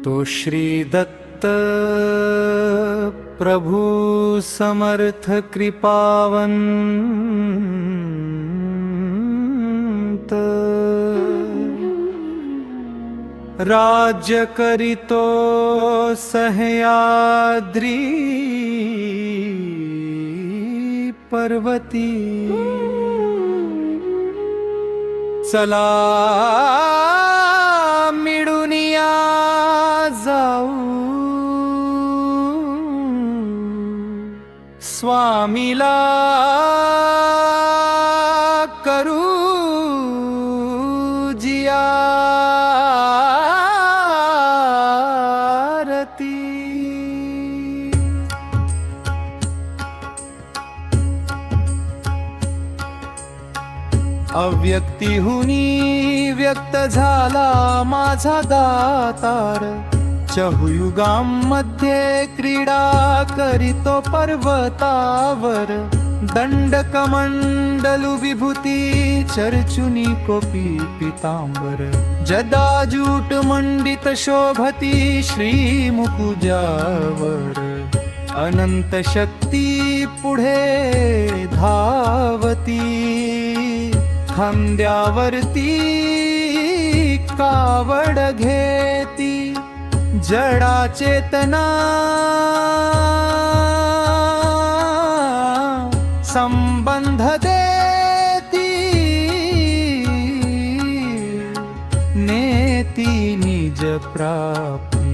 तो श्री दत्त प्रभु समर्थ कृपावंत, राज्य करितो सह्याद्री पर्वती। चला मिळूनिया जाऊ स्वामीला करू जियारती। अव्यक्तिहुनी व्यक्त झाला माझा दातार, चहुयुगांमध्ये क्रीडा करीतो पर्वतावर। दंडकमंडलु विभूती चर्चुनी कोपी पितांबर, जदाजूट मंडित शोभती श्रीमुकुजावर। अनंत शक्ती पुढे धावती, खांद्यावरती कावड घेती। जडा चेतना संबंध देती, नेती निज प्राप्ती।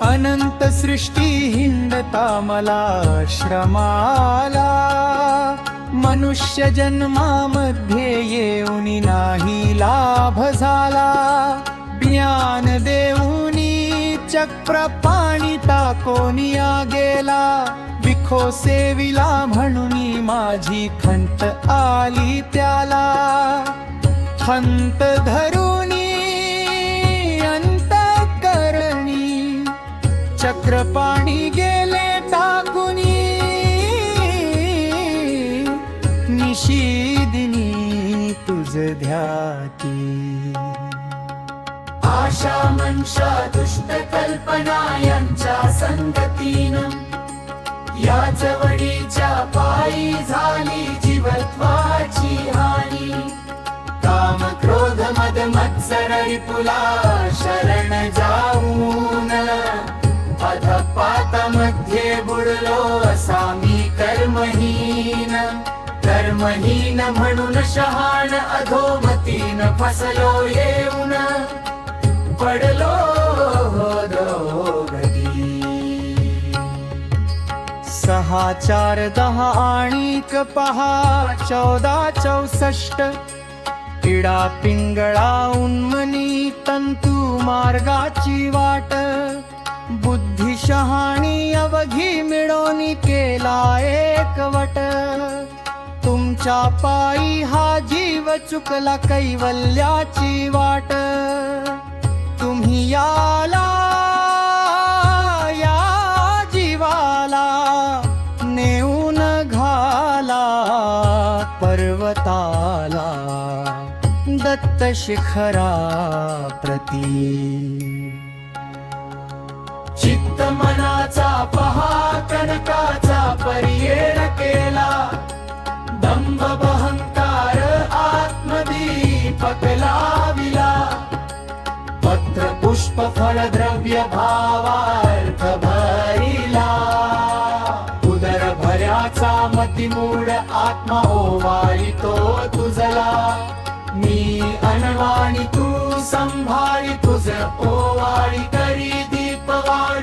अनंत सृष्टी हिंडता मला श्रमाला, मनुष्य जन्मामध्ये येऊनी नाही लाभ झाला। ज्ञान देऊनी चक्र पाणी टाकोनिया गेला, विखो सेविला म्हणूनी माझी खंत आली त्याला। खंत धरुनी अंतःकरणी चक्र पाणी गेले टाकुनी। निशिदिनी तुझ ध्याती, आशा मनशा दुष्ट कल्पना यांच्या संगतीनं, या चवडीच्या पायी झाली जीवत्वाची हानी। काम क्रोध मद मत्सर रिपुला शरण जाऊन, अधपातामध्ये बुडलो असा मी कर्महीन। कर्महीन म्हणून शहाण अधोमतीन फसलो येऊन, पडलो दोघी। 6 4 10 आणिक पहा 14 64। इडा पिंगळा उन्मनी तंतू मार्गाची वाट, बुद्धी शहाणी अवघी मिळवणी केला एकवट। तुमच्या पायी हा जीव चुकला कैवल्याची वाट, तुम्ही याला या जीवाला नेऊन घाला पर्वताला, दत्त शिखरा प्रती। चित्त मनाचा पहा कनकाचा परियेर केला, दंभ अहंकार आत्मदीपक लाविला। पत्र पुष्प फळ द्रव्य भावार्थ भरिला, उदर भऱ्याचा मतिमूढ आत्मा ओवाळितो तुझला। मी अनवाणी तू संभाळी तुझ ओवाळी करी दीपवाणी।